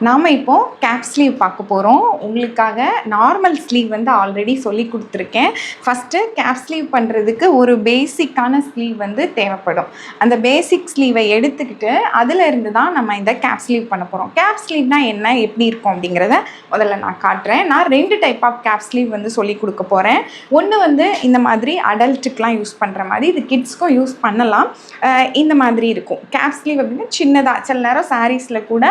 நாம் இப்போது gap sleeve பார்க்க போகிறோம். உங்களுக்காக நார்மல் ஸ்லீவ் வந்து ஆல்ரெடி சொல்லி கொடுத்துருக்கேன். ஃபஸ்ட்டு கேப் ஸ்லீவ் பண்ணுறதுக்கு ஒரு பேசிக்கான ஸ்லீவ் வந்து தேவைப்படும். அந்த பேசிக் ஸ்லீவை எடுத்துக்கிட்டு அதிலிருந்து தான் நம்ம இந்த கேப் ஸ்லீவ் பண்ண போகிறோம். கேப் ஸ்லீவ்னால் என்ன, எப்படி இருக்கும் அப்படிங்கிறத முதல்ல நான் காட்டுறேன். நான் 2 டைப் ஆஃப் கேப் ஸ்லீவ் வந்து சொல்லி கொடுக்க போகிறேன். ஒன்று வந்து இந்த மாதிரி அடல்ட்டுக்கெலாம் யூஸ் பண்ணுற மாதிரி, இது கிட்ஸ்க்கும் யூஸ் பண்ணலாம். இந்த மாதிரி இருக்கும் கேப் ஸ்லீவ் அப்படின்னா சின்னதாக, சில நேரம் சாரீஸில் கூட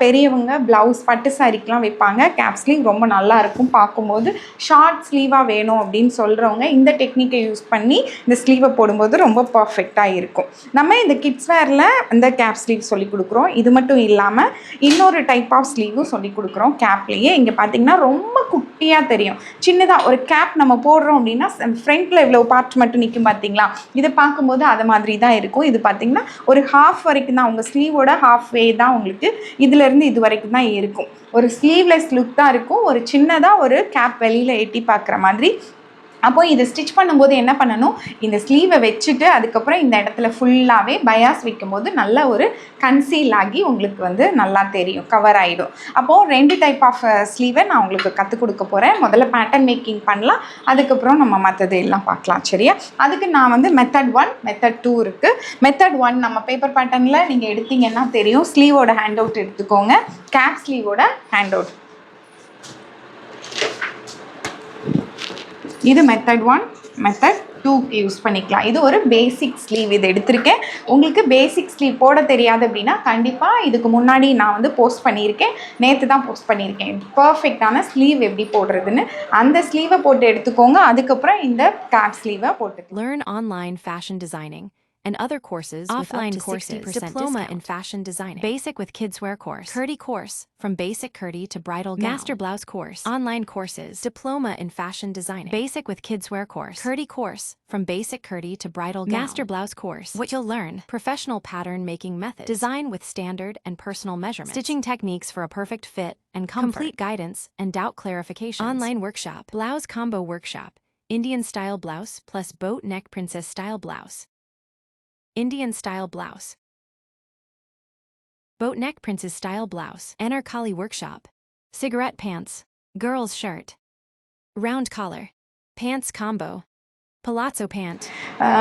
பெரியவங்க ப்ளவுஸ் பட்டு சாரிக்கெலாம் வைப்பாங்க. கேப் ஸ்லீவ் ரொம்ப நல்லா இருக்கும் பார்க்கும்போது. ஷார்ட் ஸ்லீவாக வேணும் அப்படின்னு சொல்கிறவங்க இந்த டெக்னிக்கை யூஸ் பண்ணி இந்த ஸ்லீவை போடும்போது ரொம்ப பர்ஃபெக்டாக இருக்கும். நம்ம இந்த கிட்ஸ் வேரில் இந்த கேப் ஸ்லீவ் சொல்லி கொடுக்குறோம். இது மட்டும் இல்லாமல் இன்னொரு டைப் ஆஃப் ஸ்லீவும் சொல்லி கொடுக்குறோம் கேப்லேயே. இங்கே பார்த்தீங்கன்னா ரொம்ப குட்டியாக தெரியும், சின்னதாக ஒரு கேப் நம்ம போடுறோம் அப்படின்னா ஃப்ரண்ட்டில் இவ்வளோ பார்ட் மட்டும் நிற்கும் பார்த்தீங்களா, இதை பார்க்கும்போது அது மாதிரி தான் இருக்கும். இது பார்த்தீங்கன்னா ஒரு ஹாஃப் வரைக்கும் தான், உங்கள் ஸ்லீவோட ஹாஃப் வே தான் உங்களுக்கு இதிலேருந்து இது வரைக்கும் தான் இருக்கும். ஒரு ஸ்லீவ்லெஸ் லுக் தான் இருக்கும். ஒரு சின்னதாக ஒரு கேப் வெளியில் எட்டி பார்க்குற மாதிரி. அப்போது இதை ஸ்டிச் பண்ணும்போது என்ன பண்ணணும், இந்த ஸ்லீவை வச்சுட்டு அதுக்கப்புறம் இந்த இடத்துல ஃபுல்லாகவே பயாஸ் வைக்கும்போது நல்ல ஒரு கன்சீல் ஆகி உங்களுக்கு வந்து நல்லா தெரியும், கவர் ஆகிடும். அப்போது 2 டைப் ஆஃப் ஸ்லீவை நான் உங்களுக்கு கற்றுக் கொடுக்க போகிறேன். முதல்ல பேட்டர்ன் மேக்கிங் பண்ணலாம், அதுக்கப்புறம் நம்ம மற்றது எல்லாம் பார்க்கலாம். சரியா? அதுக்கு நான் வந்து மெத்தட் 1 மெத்தட் 2 இருக்குது. மெத்தட் 1 நம்ம பேப்பர் பேட்டர்னில் நீங்கள் எடுத்தீங்கன்னா தெரியும். ஸ்லீவோட ஹேண்ட் அவுட் எடுத்துக்கோங்க, கேப் ஸ்லீவோட ஹேண்ட் அவுட். இது மெத்தட் 1. மெத்தட் 2க்கு யூஸ் பண்ணிக்கலாம். இது ஒரு பேசிக் ஸ்லீவ், இது எடுத்திருக்கேன். உங்களுக்கு பேசிக் ஸ்லீவ் போட தெரியாது அப்படின்னா கண்டிப்பாக இதுக்கு முன்னாடி நான் வந்து போஸ்ட் பண்ணியிருக்கேன், நேற்று தான் போஸ்ட் பண்ணியிருக்கேன், பர்ஃபெக்டான ஸ்லீவ் எப்படி போடுறதுன்னு. அந்த ஸ்லீவை போட்டு எடுத்துக்கோங்க, அதுக்கப்புறம் இந்த கேப் ஸ்லீவை போட்டுக்கலாம். Learn online fashion designing and other courses offline with up to courses, 60% diploma discount. in fashion designing, Basic with kids wear course, Kurti course, from basic kurti to bridal gown, master blouse course, online courses, diploma in fashion designing, basic with kids wear course, Kurti course, from basic kurti to bridal gown, master blouse course. what you'll learn, professional pattern making methods, design with standard and personal measurements, stitching techniques for a perfect fit and comfort, complete guidance and doubt clarification, online workshop, blouse combo workshop, Indian style blouse plus boat neck princess style blouse, Indian style blouse, boat neck princess style blouse, Anarkali workshop, cigarette pants, girls shirt, round collar, pants combo, palazzo pant.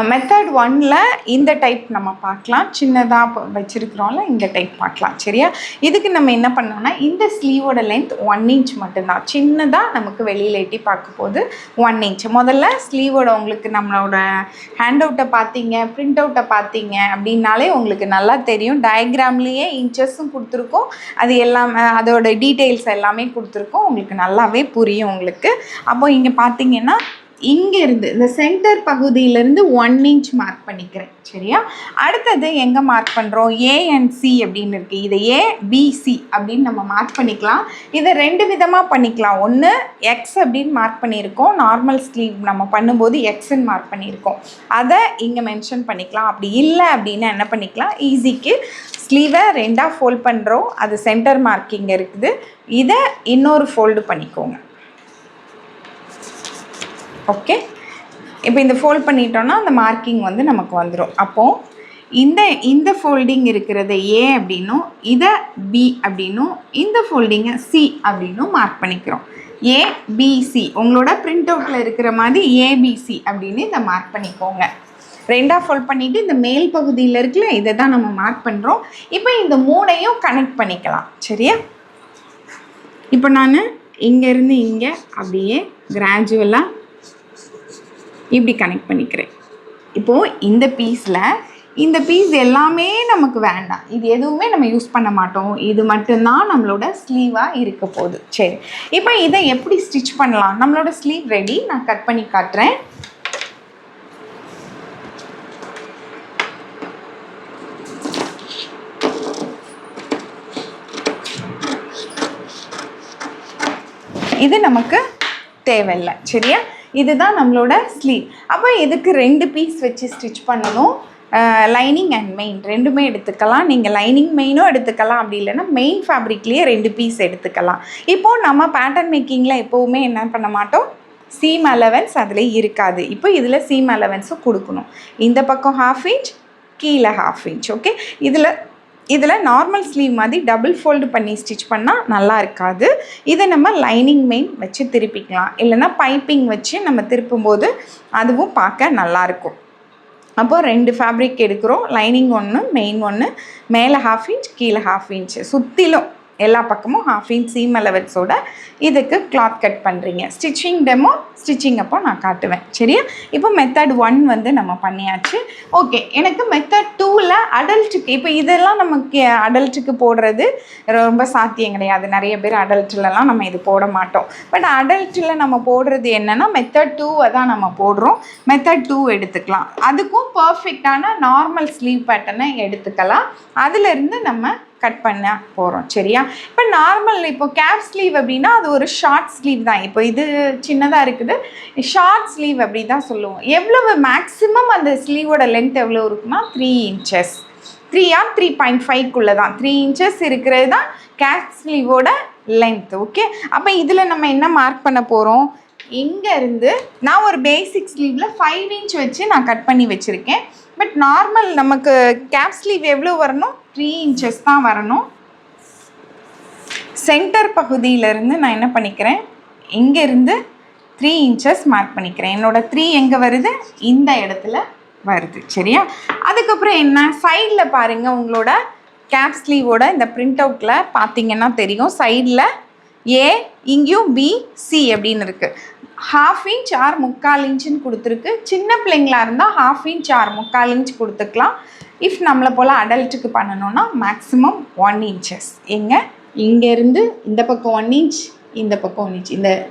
Method 1ல் இந்த type நம்ம பார்க்கலாம், சின்னதாக வச்சுருக்கிறோம்ல இந்த type பார்க்கலாம். சரியா? இதுக்கு நம்ம என்ன பண்ணோம்னா இந்த ஸ்லீவோட லென்த் 1 இன்ச் மட்டும்தான், சின்னதாக நமக்கு வெளியில் எட்டி பார்க்க போது 1 இன்ச். முதல்ல ஸ்லீவோட உங்களுக்கு நம்மளோட ஹேண்ட் அவுட்டை பார்த்தீங்க, பிரிண்ட் அவுட்டை பார்த்தீங்க அப்படின்னாலே உங்களுக்கு நல்லா தெரியும். டயக்ராம்லேயே இன்ச்சஸும் கொடுத்துருக்கோம், அது எல்லாமே அதோட டீட்டெயில்ஸ் எல்லாமே கொடுத்துருக்கோம், உங்களுக்கு நல்லாவே புரியும் உங்களுக்கு. அப்போ இங்கே பார்த்தீங்கன்னா இங்கேருந்து இந்த சென்டர் பகுதியிலேருந்து 1 இன்ச் மார்க் பண்ணிக்கிறேன். சரியா? அடுத்தது எங்கே மார்க் பண்ணுறோம், ANC அப்படின்னு இருக்குது. இதை ABC அப்படின்னு நம்ம மார்க் பண்ணிக்கலாம். இதை 2 விதமாக பண்ணிக்கலாம். ஒன்று எக்ஸ் அப்படின்னு மார்க் பண்ணியிருக்கோம், நார்மல் ஸ்லீவ் நம்ம பண்ணும்போது எக்ஸ்ன்னு மார்க் பண்ணியிருக்கோம், அதை இங்கே மென்ஷன் பண்ணிக்கலாம். அப்படி இல்லை அப்படின்னா என்ன பண்ணிக்கலாம், ஈஸிக்கு ஸ்லீவை 2ஆக ஃபோல்ட் பண்ணுறோம், அது சென்டர் மார்க்கிங் இருக்குது, இதை இன்னொரு ஃபோல்டு பண்ணிக்கோங்க. ஓகே, இப்போ இந்த ஃபோல்ட் பண்ணிட்டோன்னா அந்த மார்க்கிங் வந்து நமக்கு வந்துடும். அப்போது இந்த ஃபோல்டிங் இருக்கிறத A அப்படின்னும் இதை B அப்படின்னும் இந்த ஃபோல்டிங்கை C அப்படின்னும் மார்க் பண்ணிக்கிறோம். ABC உங்களோட பிரிண்ட் அவுட்டில் இருக்கிற மாதிரி ABC அப்படின்னு இதை மார்க் பண்ணிக்கோங்க. 2ஆக ஃபோல்ட் பண்ணிவிட்டு இந்த மேல் பகுதியில் இருக்குல்ல, இதை தான் நம்ம மார்க் பண்ணுறோம். இப்போ இந்த 3ஐயும் கனெக்ட் பண்ணிக்கலாம். சரியா? இப்போ நான் இங்கேருந்து இங்கே அப்படியே கிராஜுவலாக இப்படி கனெக்ட் பண்ணிக்கிறேன். இப்போது இந்த பீஸ் எல்லாமே நமக்கு வேண்டாம், இது எதுவுமே நம்ம யூஸ் பண்ண மாட்டோம், இது மட்டும்தான் நம்மளோட ஸ்லீவாக இருக்க போகுது. சரி, இப்போ இதை எப்படி ஸ்டிச் பண்ணலாம், நம்மளோட ஸ்லீவ் ரெடி, நான் கட் பண்ணி காட்டுறேன். இது நமக்கு தேவையில்லை. சரியா? இதுதான் நம்மளோட ஸ்லீவ். அப்போ இதுக்கு 2 பீஸ் வச்சு ஸ்டிச் பண்ணணும். லைனிங் அண்ட் மெயின் ரெண்டுமே எடுத்துக்கலாம். நீங்கள் லைனிங் மெயினும் எடுத்துக்கலாம், அப்படி இல்லைன்னா மெயின் ஃபேப்ரிக்லேயே 2 பீஸ் எடுத்துக்கலாம். இப்போது நம்ம பேட்டர்ன் மேக்கிங்கில் எப்போவுமே என்ன பண்ண மாட்டோம், சீம் அலவன்ஸ் அதில் இருக்காது. இப்போ இதில் சீம் அலவன்ஸும் கொடுக்கணும். இந்த பக்கம் 1/2 இன்ச், கீழே 1/2 இன்ச். ஓகே, இதில் இதில் நார்மல் ஸ்லீவ் மாதிரி டபுள் ஃபோல்டு பண்ணி ஸ்டிச் பண்ணால் நல்லா இருக்காது. இதை நம்ம லைனிங் மெயின் வச்சு திருப்பிக்கலாம், இல்லைன்னா பைப்பிங் வச்சு நம்ம திருப்பும்போது அதுவும் பார்க்க நல்லாயிருக்கும். அப்போது 2 ஃபேப்ரிக் எடுக்கிறோம், லைனிங் ஒன்று, மெயின் ஒன்று, மேலே 1/2 இன்ச், கீழே 1/2 இன்ச், சுற்றிலும் எல்லா பக்கமும் 1/2 இன்ச் சீம் அலவன்ஸோட இதுக்கு கிளாத் கட் பண்ணுறீங்க. ஸ்டிச்சிங் டெமோ ஸ்டிச்சிங் அப்போ நான் காட்டுவேன். சரியா? இப்போ மெத்தட் 1 வந்து நம்ம பண்ணியாச்சு. ஓகே, எனக்கு மெத்தட் 2ல் அடல்ட்டுக்கு, இப்போ இதெல்லாம் நமக்கு அடல்ட்டுக்கு போடுறது ரொம்ப சாத்தியம் கிடையாது. நிறைய பேர் அடல்ட்லலாம் நம்ம இது போட மாட்டோம். பட் அடல்ட்டில் நம்ம போடுறது என்னென்னா மெத்தட் 2 தான் நம்ம போடுறோம். மெத்தட் 2 எடுத்துக்கலாம். அதுக்கும் பர்ஃபெக்டான நார்மல் ஸ்லீவ் பேட்டர்னை எடுத்துக்கலாம். அதிலிருந்து நம்ம கட் பண்ண போகிறோம். சரியா? இப்போ நார்மல், இப்போ கேப் ஸ்லீவ் அப்படின்னா அது ஒரு ஷார்ட் ஸ்லீவ் தான். இப்போ இது சின்னதாக இருக்குது, ஷார்ட் ஸ்லீவ் அப்படி தான் சொல்லுவோம். எவ்வளவு மேக்ஸிமம் அந்த ஸ்லீவோட லென்த் எவ்வளோ இருக்குன்னா 3 inches, 3 or 3.5க்குள்ளே தான், 3 inches இருக்கிறது தான் கேப் ஸ்லீவோட லென்த். ஓகே, அப்போ இதில் நம்ம என்ன மார்க் பண்ண போகிறோம்? இங்கேருந்து நான் ஒரு பேசிக் ஸ்லீவில் 5 inch வச்சு நான் கட் பண்ணி வச்சுருக்கேன். பட் நார்மல் நமக்கு கேப் ஸ்லீவ் எவ்வளோ வரணும்? 3 inches தான் வரணும். சென்டர் பகுதியிலேருந்து நான் என்ன பண்ணிக்கிறேன், இங்கேருந்து 3 inches மார்க் பண்ணிக்கிறேன். என்னோட 3 எங்கே வருது? இந்த இடத்துல வருது. சரியா? அதுக்கப்புறம் என்ன, சைடில் பாருங்கள், உங்களோட கேப் ஸ்லீவோட இந்த பிரிண்ட் அவுட்டில் பார்த்தீங்கன்னா தெரியும், சைடில் ஏ, இங்கேயும் பி, சி அப்படின்னு இருக்குது. 1/2 inch or 3/4 inchன்னு கொடுத்துருக்கு. சின்ன பிள்ளைங்களா இருந்தால் 1/2 inch or 3/4 inch கொடுத்துக்கலாம். இஃப் நம்மளை போல் அடல்ட்டுக்கு பண்ணணுன்னா மேக்ஸிமம் 1 inches. எங்கே இங்கேருந்து இந்த பக்கம் 1 inch, இந்த பக்கம் 1 inch,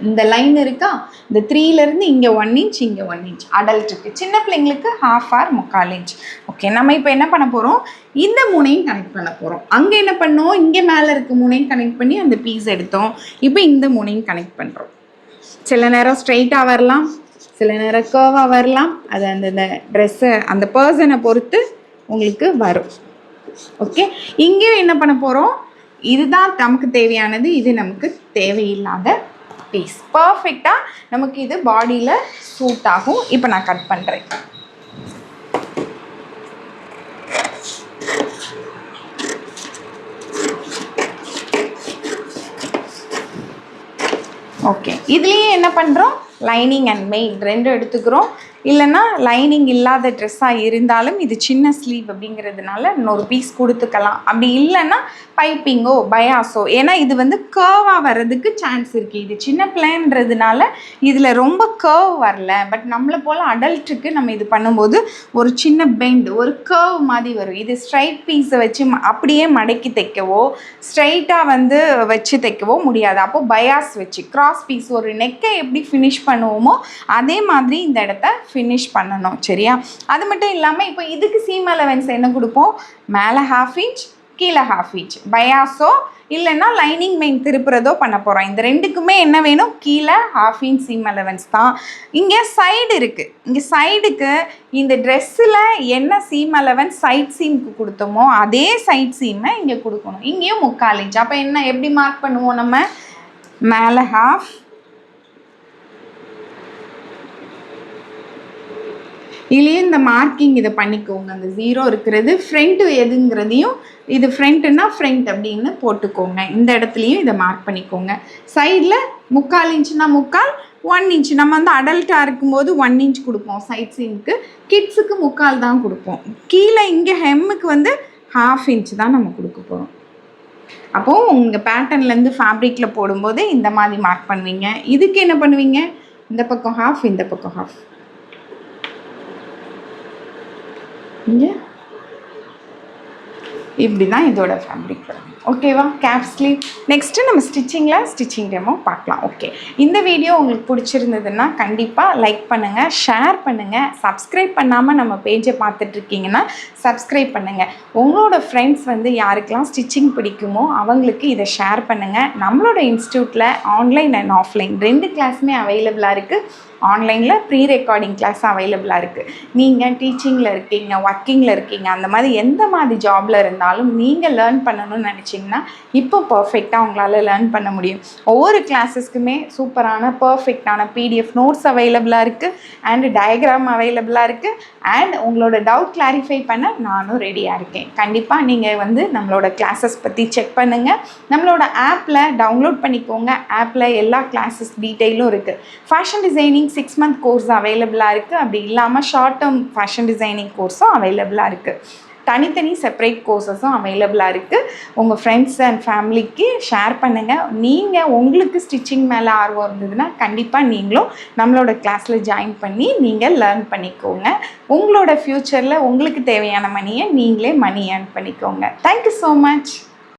இந்த லைன் இருக்கா, இந்த 3லேருந்து இங்கே 1 inch, இங்கே 1 inch அடல்ட்டுக்கு. சின்ன பிள்ளைங்களுக்கு 1/2 or 3/4 inch. ஓகே, நம்ம இப்போ என்ன பண்ண போகிறோம், இந்த மூணையும் கனெக்ட் பண்ண போகிறோம். அங்கே என்ன பண்ணோம், இங்கே மேலே இருக்க மூணையும் கனெக்ட் பண்ணி அந்த பீஸ் எடுத்தோம். இப்போ இந்த மூணையும் கனெக்ட் பண்ணுறோம். சில நேரம் ஸ்ட்ரைட்டாக வரலாம், சில நேரம் கர்வாக வரலாம். அது அந்த ட்ரெஸ்ஸை அந்த பர்சனை பொறுத்து உங்களுக்கு வரும். ஓகே, இங்கேயும் என்ன பண்ண போகிறோம், இதுதான் நமக்கு தேவையானது, இது நமக்கு தேவையில்லாத பீஸ். பர்ஃபெக்டாக நமக்கு இது பாடியில் சூட் ஆகும். இப்போ நான் கட் பண்ணுறேன். ஓகே, இதுலேயே என்ன பண்ணுறோம், லைனிங் அண்ட் மெயின் 2 எடுத்துக்கிறோம். இல்லைன்னா லைனிங் இல்லாத ட்ரெஸ்ஸாக இருந்தாலும் இது சின்ன ஸ்லீவ் அப்படிங்கிறதுனால இன்னொரு பீஸ் கொடுத்துக்கலாம். அப்படி இல்லைன்னா பைப்பிங்கோ பயாஸோ, ஏன்னா இது வந்து கர்வாக வர்றதுக்கு சான்ஸ் இருக்குது. இது சின்ன பிளேன்றதுனால இதில் ரொம்ப கர்வ் வரல. பட் நம்மளை போல் அடல்ட்டுக்கு நம்ம இது பண்ணும்போது ஒரு சின்ன பெண்ட், ஒரு கர்வ் மாதிரி வரும். இது ஸ்ட்ரைட் பீஸை வச்சு அப்படியே மடக்கி தைக்கவோ ஸ்ட்ரைட்டாக வந்து வச்சு தைக்கவோ முடியாது. அப்போது பயாஸ் வச்சு கிராஸ் பீஸ் ஒரு நெக்கை எப்படி ஃபினிஷ் பண்ணுவோமோ அதே மாதிரி இந்த இடத்த ஃபினிஷ் பண்ணணும். சரியா? அது மட்டும் இல்லாமல் இப்போ இதுக்கு சீம் அலவன்ஸ் என்ன கொடுப்போம், மேலே 1/2 inch, கீழே 1/2 inch பயாஸோ இல்லைன்னா லைனிங் மெயின் திருப்புறதோ பண்ண போகிறோம். இந்த ரெண்டுக்குமே என்ன வேணும், கீழே 1/2 inch சீம் அலவன்ஸ் தான். இங்கே சைடு இருக்குது, இங்கே சைடுக்கு இந்த ட்ரெஸ்ஸில் என்ன சீம் அலவன்ஸ் சைட் சீமுக்கு கொடுத்தோமோ அதே சைட் சீமை இங்கே கொடுக்கணும். இங்கேயும் 3/4 inch. அப்போ என்ன எப்படி மார்க் பண்ணுவோம், நம்ம மேலே 1/2, இதுலேயே இந்த மார்க்கிங் இதை பண்ணிக்கோங்க. அந்த 0 இருக்கிறது ஃப்ரண்ட்டு எதுங்கிறதையும், இது ஃப்ரண்ட்டுன்னா ஃப்ரண்ட் அப்படின்னு போட்டுக்கோங்க. இந்த இடத்துலையும் இதை மார்க் பண்ணிக்கோங்க. சைடில் 3/4 inchனா 3/4, 1 inch. நம்ம வந்து அடல்ட்டாக இருக்கும்போது 1 inch கொடுப்போம் சைட் சீமுக்கு, கிட்ஸுக்கு 3/4 தான் கொடுப்போம். கீழே இங்கே ஹெம்முக்கு வந்து 1/2 inch தான் நம்ம கொடுக்க போகிறோம். அப்போது உங்கள் பேட்டர்ன்லேருந்து ஃபேப்ரிக்கில் போடும்போது இந்த மாதிரி மார்க் பண்ணுவீங்க. இதுக்கு என்ன பண்ணுவீங்க, இந்த பக்கம் 1/2, இந்த பக்கம் 1/2. இங்கே இப்படி தான் இதோட ஃபேப்ரிக் வரும். ஓகேவா? Gap sleeve. நெக்ஸ்ட்டு நம்ம ஸ்டிச்சிங் டெமோ பார்க்கலாம். ஓகே, இந்த வீடியோ உங்களுக்கு பிடிச்சிருந்ததுன்னா கண்டிப்பாக லைக் பண்ணுங்கள், ஷேர் பண்ணுங்கள். சப்ஸ்கிரைப் பண்ணாமல் நம்ம பேஜை பார்த்துட்ருக்கீங்கன்னா சப்ஸ்கிரைப் பண்ணுங்கள். உங்களோட ஃப்ரெண்ட்ஸ் வந்து யாருக்கெல்லாம் ஸ்டிச்சிங் பிடிக்குமோ அவங்களுக்கு இதை ஷேர் பண்ணுங்கள். நம்மளோட இன்ஸ்டியூட்டில் ஆன்லைன் அண்ட் ஆஃப்லைன் 2 கிளாஸுமே அவைலபிளாக இருக்குது. ஆன்லைனில் ப்ரீ ரெக்கார்டிங் கிளாஸ் அவைலபிளாக இருக்குது. நீங்கள் டீச்சிங்கில் இருக்கீங்க, ஒர்க்கிங்கில் இருக்கீங்க, அந்த மாதிரி எந்த மாதிரி ஜாபில் இருந்தாலும் நீங்கள் லேர்ன் பண்ணணும்னு நினச்சி ஆரம்பிச்சிங்கன்னா இப்போ பர்ஃபெக்டாக உங்களால் லேர்ன் பண்ண முடியும். ஒவ்வொரு கிளாஸஸ்க்குமே சூப்பரான பர்ஃபெக்டான PDF நோட்ஸ் அவைலபிளாக இருக்குது அண்ட் டயக்ராம் அவைலபிளாக இருக்குது அண்ட் உங்களோட டவுட் கிளாரிஃபை பண்ண நானும் ரெடியாக இருக்கேன். கண்டிப்பாக நீங்கள் வந்து நம்மளோட கிளாஸஸ் பற்றி செக் பண்ணுங்கள். நம்மளோட ஆப்பில் டவுன்லோட் பண்ணிக்கோங்க. ஆப்பில் எல்லா கிளாஸஸ் டீட்டெயிலும் இருக்குது. ஃபேஷன் டிசைனிங் 6 month கோர்ஸ் அவைலபிளாக இருக்குது. அப்படி இல்லாமல் ஷார்ட் டேர்ம் ஃபேஷன் டிசைனிங் கோர்ஸும் அவைலபிளாக இருக்குது. தனித்தனி செப்பரேட் கோர்சஸும் அவைலபிளாக இருக்குது. உங்கள் ஃப்ரெண்ட்ஸ் அண்ட் ஃபேமிலிக்கு ஷேர் பண்ணுங்கள். நீங்கள் உங்களுக்கு ஸ்டிச்சிங் மேலே ஆர்வம் இருந்ததுன்னா கண்டிப்பாக நீங்களும் நம்மளோட கிளாஸில் ஜாயின் பண்ணி நீங்கள் லேர்ன் பண்ணிக்கோங்க. உங்களோட ஃப்யூச்சரில் உங்களுக்கு தேவையான மணியை நீங்களே மணி ஏர்ன் பண்ணிக்கோங்க. Thank you so much.